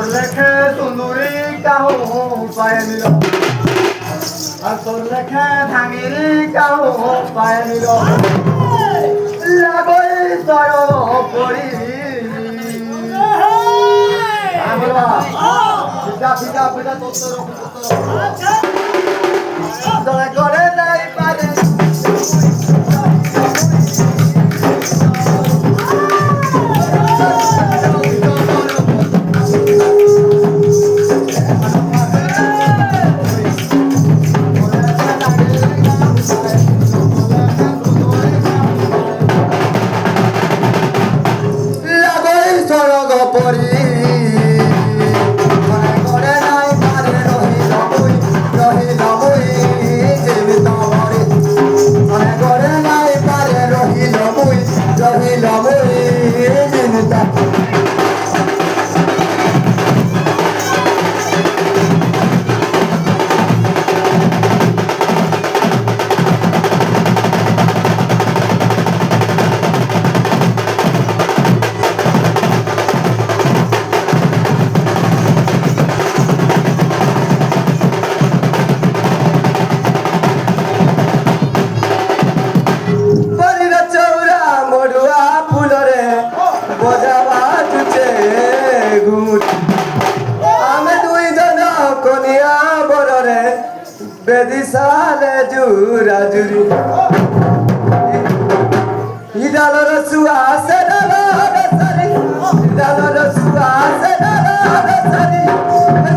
তোর লেখে সুন্দরী কাহু পায়ে নিল আর তোর লেখে ভাঙিরি কাহু পায়ে নিল লাগই তর পড়ি পিতা পিতা পিতা তোর দয়া করে নাই পারে আমি দুই জন কনিয়া বରରେ বেদিশালে জুরা জুরি ইদালর সুয়াসে ডালর সারি ইদালর সুয়াসে ডালর সারি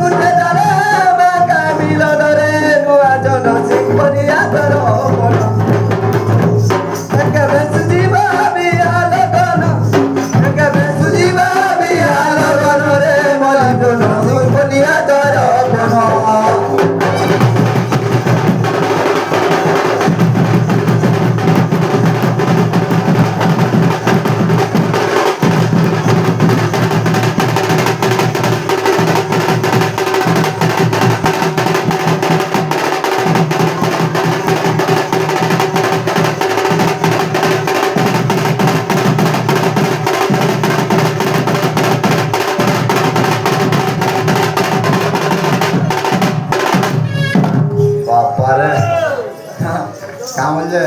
গুটে ডালে মাকা মিলনরে নুয়া জন সিং কনিয়া তর মন একেবে সুজিবা বিয়াল গন একেবে সুজিবা বিয়াল গন রে মন জন সিং কনিয়া তর মন বাপারে কামলে